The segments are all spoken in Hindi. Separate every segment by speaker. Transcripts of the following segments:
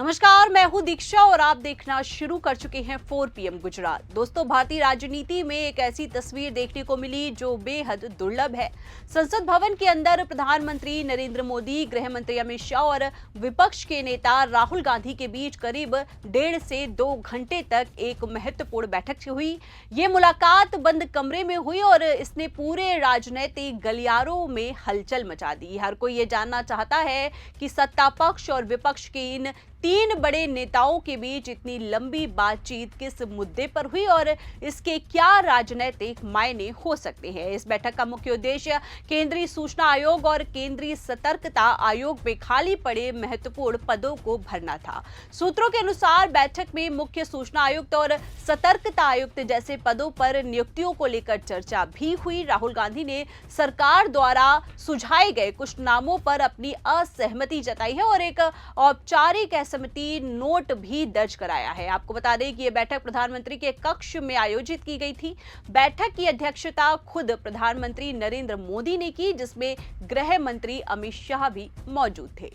Speaker 1: नमस्कार, मैं हूं दीक्षा और आप देखना शुरू कर चुके हैं 4 PM गुजरात। दोस्तों, भारतीय राजनीति में एक ऐसी तस्वीर देखने को मिली जो बेहद दुर्लभ है। संसद भवन के अंदर प्रधानमंत्री नरेंद्र मोदी, गृह मंत्री अमित शाह और विपक्ष के नेता राहुल गांधी के बीच करीब 1.5 से 2 घंटे तक एक महत्वपूर्ण बैठक हुई। ये मुलाकात बंद कमरे में हुई और इसने पूरे राजनीतिक गलियारों में हलचल मचा दी। हर कोई ये जानना चाहता है कि सत्ता पक्ष और विपक्ष के इन 3 बड़े नेताओं के बीच इतनी लंबी बातचीत किस मुद्दे पर हुई और इसके क्या राजनीतिक मायने हो सकते हैं। इस बैठक का मुख्य उद्देश्य केंद्रीय सूचना आयोग और केंद्रीय सतर्कता आयोग में खाली पड़े महत्वपूर्ण पदों को भरना था। सूत्रों के अनुसार बैठक में मुख्य सूचना आयुक्त और सतर्कता आयुक्त जैसे पदों पर नियुक्तियों को लेकर चर्चा भी हुई। राहुल गांधी ने सरकार द्वारा सुझाए गए कुछ नामों पर अपनी असहमति जताई है और एक औपचारिक समिति नोट भी दर्ज कराया है। आपको बता दें कि यह बैठक प्रधानमंत्री के कक्ष में आयोजित की गई थी। बैठक की अध्यक्षता खुद प्रधानमंत्री नरेंद्र मोदी ने की, जिसमें गृह मंत्री अमित शाह भी मौजूद थे।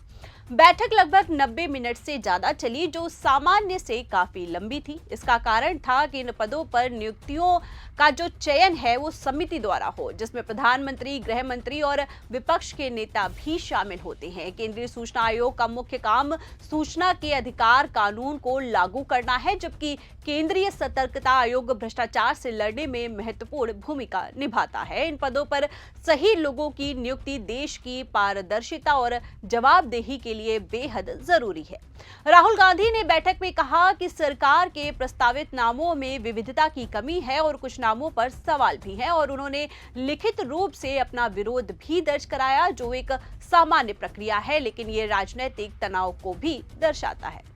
Speaker 1: बैठक लगभग 90 मिनट से ज्यादा चली, जो सामान्य से काफी लंबी थी। इसका कारण था कि इन पदों पर नियुक्तियों का जो चयन है वो समिति द्वारा हो, जिसमें प्रधानमंत्री, गृह मंत्री और विपक्ष के नेता भी शामिल होते हैं। केंद्रीय सूचना आयोग का मुख्य काम सूचना के अधिकार कानून को लागू करना है, जबकि केंद्रीय सतर्कता आयोग भ्रष्टाचार से लड़ने में महत्वपूर्ण भूमिका निभाता है। इन पदों पर सही लोगों की नियुक्ति देश की पारदर्शिता और जवाबदेही के लिए बेहद जरूरी है। राहुल गांधी ने बैठक में कहा कि सरकार के प्रस्तावित नामों में विविधता की कमी है और कुछ नामों पर सवाल भी हैं, और उन्होंने लिखित रूप से अपना विरोध भी दर्ज कराया, जो एक सामान्य प्रक्रिया है, लेकिन ये राजनीतिक तनाव को भी दर्शाता है।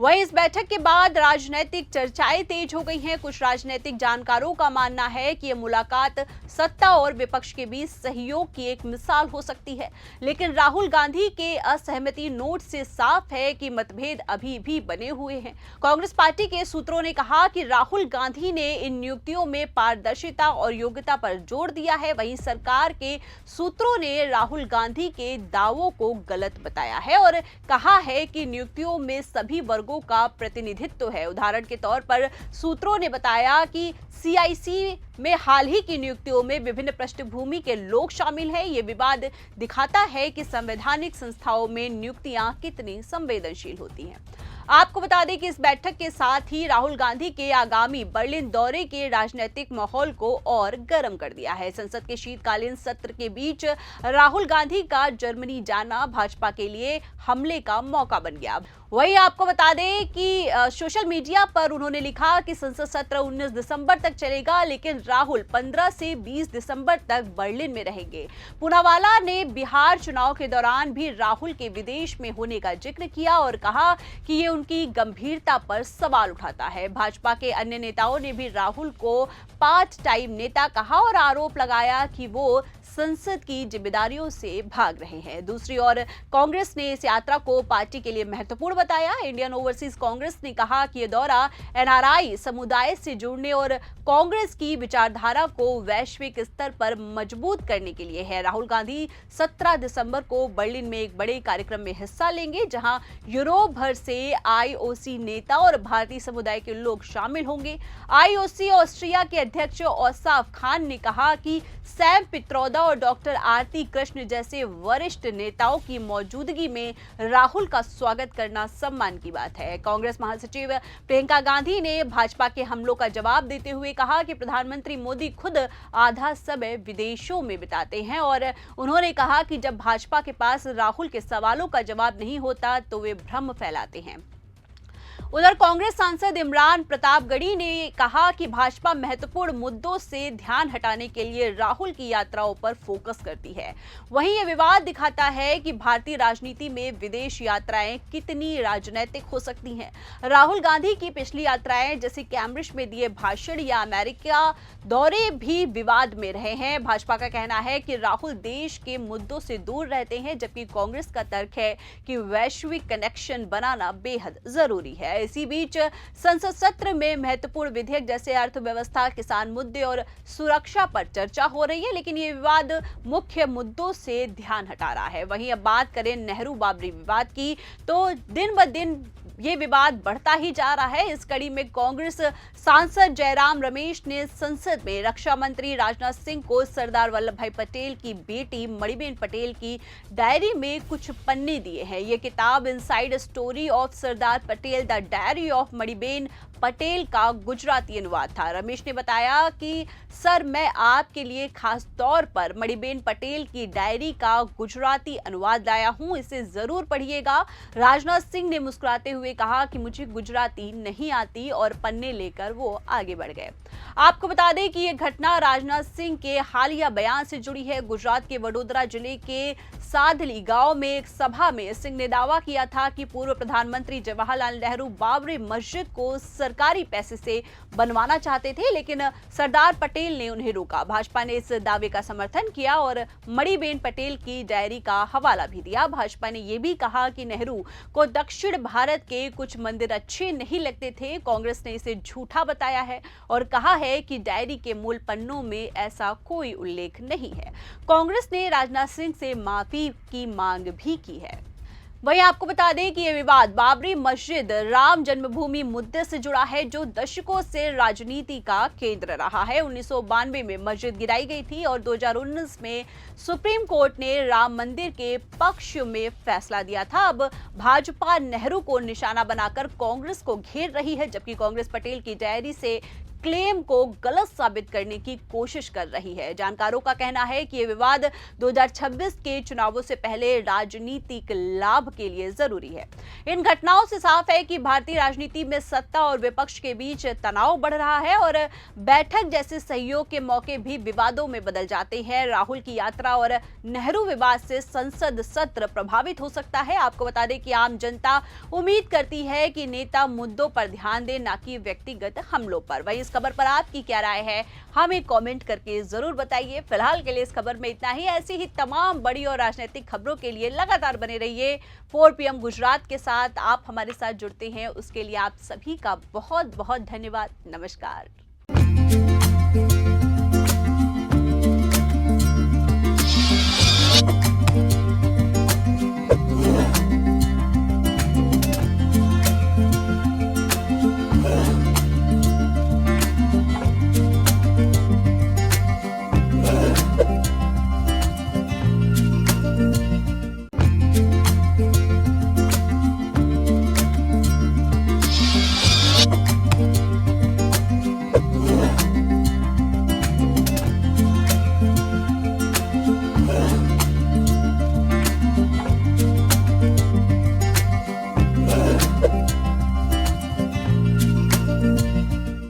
Speaker 1: वहीं इस बैठक के बाद राजनीतिक चर्चाएं तेज हो गई हैं। कुछ राजनीतिक जानकारों का मानना है कि यह मुलाकात सत्ता और विपक्ष के बीच सहयोग की एक मिसाल हो सकती है, लेकिन राहुल गांधी के असहमति नोट से साफ है कि मतभेद अभी भी बने हुए हैं। कांग्रेस पार्टी के सूत्रों ने कहा कि राहुल गांधी ने इन नियुक्तियों में पारदर्शिता और योग्यता पर जोर दिया है। वहीं सरकार के सूत्रों ने राहुल गांधी के दावों को गलत बताया है और कहा है कि नियुक्तियों में सभी वर्गों का प्रतिनिधित्व है। उदाहरण के तौर पर सूत्रों ने बताया कि CIC में हाल ही की नियुक्तियों में विभिन्न पृष्ठभूमि के लोग शामिल हैं। ये विवाद दिखाता है कि संवैधानिक संस्थाओं में नियुक्तियां कितनी संवेदनशील होती हैं। आपको बता दें कि इस बैठक के साथ ही राहुल गांधी के आगामी बर्लिन दौरे के राजनीतिक माहौल को और गर्म कर दिया है। संसद के शीतकालीन सत्र के बीच राहुल गांधी का जर्मनी जाना भाजपा के लिए हमले का मौका बन गया। वहीं आपको बता दें कि सोशल मीडिया पर उन्होंने लिखा कि संसद सत्र 19 दिसंबर तक चलेगा, लेकिन राहुल 15 से 20 दिसंबर तक बर्लिन में रहेंगे। पूनावाला ने बिहार चुनाव के दौरान भी राहुल के विदेश में होने का जिक्र किया और कहा कि ये उनकी गंभीरता पर सवाल उठाता है। भाजपा के अन्य नेताओं ने भी राहुल को पार्ट टाइम नेता कहा और आरोप लगाया कि वो संसद की जिम्मेदारियों से भाग रहे हैं। दूसरी ओर कांग्रेस ने इस यात्रा को पार्टी के लिए महत्वपूर्ण बताया। इंडियन ओवरसीज कांग्रेस ने कहा कि यह दौरा NRI समुदाय से जुड़ने और कांग्रेस की विचारधारा को वैश्विक स्तर पर मजबूत करने के लिए है। राहुल गांधी 17 दिसंबर को बर्लिन में एक बड़े कार्यक्रम में हिस्सा लेंगे, जहां यूरोप भर से IOC नेता और भारतीय समुदाय के लोग शामिल होंगे। IOC ऑस्ट्रिया के अध्यक्ष औसाफ खान ने कहा कि सैम पित्रोदा और डॉक्टर आरती कृष्ण जैसे वरिष्ठ नेताओं की मौजूदगी में राहुल का स्वागत करना सम्मान की बात है। कांग्रेस महासचिव प्रियंका गांधी ने भाजपा के हमलों का जवाब देते हुए कहा कि प्रधानमंत्री मोदी खुद आधा समय विदेशों में बिताते हैं और उन्होंने कहा कि जब भाजपा के पास राहुल के सवालों का जवाब नहीं होता तो वे भ्रम फैलाते हैं। उधर कांग्रेस सांसद इमरान प्रतापगढ़ी ने कहा कि भाजपा महत्वपूर्ण मुद्दों से ध्यान हटाने के लिए राहुल की यात्राओं पर फोकस करती है। वहीं यह विवाद दिखाता है कि भारतीय राजनीति में विदेश यात्राएं कितनी राजनीतिक हो सकती हैं। राहुल गांधी की पिछली यात्राएं जैसे कैम्ब्रिज में दिए भाषण या अमेरिका दौरे भी विवाद में रहे हैं। भाजपा का कहना है कि राहुल देश के मुद्दों से दूर रहते हैं, जबकि कांग्रेस का तर्क है कि वैश्विक कनेक्शन बनाना बेहद जरूरी है। इसी बीच संसद सत्र में महत्वपूर्ण विधेयक जैसे अर्थव्यवस्था, किसान मुद्दे और सुरक्षा पर चर्चा हो रही है, लेकिन ये विवाद मुख्य मुद्दों से ध्यान हटा रहा है। वहीं अब बात करें नेहरू बाबरी विवाद की, तो दिन ब दिन ये विवाद बढ़ता ही जा रहा है। इस कड़ी में कांग्रेस सांसद जयराम रमेश ने संसद में रक्षा मंत्री राजनाथ सिंह को सरदार वल्लभ भाई पटेल की बेटी मणिबेन पटेल की डायरी में कुछ पन्ने दिए हैं। ये किताब inside story of Sardar Patel the diary of Maniben Patel का गुजराती अनुवाद था। रमेश ने बताया कि सर, मैं आपके लिए खास तौर पर मणिबेन पटेल की डायरी का गुजराती अनुवाद लाया हूं, इसे जरूर पढ़िएगा। राजनाथ सिंह ने मुस्कुराते हुए कहा कि मुझे गुजराती नहीं आती और पन्ने लेकर वो आगे बढ़ गए। आपको बता दें कि यह घटना राजनाथ सिंह के हालिया बयान से जुड़ी है। गुजरात के वडोदरा जिले के सादली गांव में एक सभा में सिंह ने दावा किया था कि पूर्व प्रधानमंत्री जवाहरलाल नेहरू बाबरी मस्जिद को सरकारी पैसे से बनवाना चाहते थे, लेकिन सरदार पटेल ने उन्हें रोका। भाजपा ने इस दावे का समर्थन किया और मणिबेन पटेल की डायरी का हवाला भी दिया। भाजपा ने यह भी कहा कि नेहरू को दक्षिण भारत के कुछ मंदिर अच्छे नहीं लगते थे। कांग्रेस ने इसे झूठा बताया है और कहा है कि डायरी के मूल पन्नों में ऐसा कोई उल्लेख नहीं है। कांग्रेस ने राजनाथ सिंह से माफी की मांग भी की है। वहीं आपको बता दें कि यह विवाद बाबरी मस्जिद राम जन्मभूमि मुद्दे से जुड़ा है, जो दशकों से राजनीति का केंद्र रहा है। 1992 में मस्जिद गिराई गई थी और 2019 में सुप्रीम कोर्ट ने राम मंदिर के पक्ष में फैसला दिया था। अब भाजपा नेहरू को निशाना बनाकर कांग्रेस को घेर रही है, जबकि कांग्रेस पटेल की डायरी से क्लेम को गलत साबित करने की कोशिश कर रही है। जानकारों का कहना है कि यह विवाद 2026 के चुनावों से पहले राजनीतिक लाभ के लिए जरूरी है। इन घटनाओं से साफ है कि भारतीय राजनीति में सत्ता और विपक्ष के बीच तनाव बढ़ रहा है और बैठक जैसे सहयोग के मौके भी विवादों में बदल जाते हैं। राहुल की यात्रा और नेहरू विवाद से संसद सत्र प्रभावित हो सकता है। आपको बता दें कि आम जनता उम्मीद करती है कि नेता मुद्दों पर ध्यान दें, न कि व्यक्तिगत हमलों पर। वही इस खबर पर आपकी क्या राय है, हमें कमेंट करके जरूर बताइए। फिलहाल के लिए इस खबर में इतना ही। ऐसी ही तमाम बड़ी और राजनीतिक खबरों के लिए लगातार बने रहिए 4 PM गुजरात के साथ। आप हमारे साथ जुड़ते हैं, उसके लिए आप सभी का बहुत बहुत धन्यवाद। नमस्कार।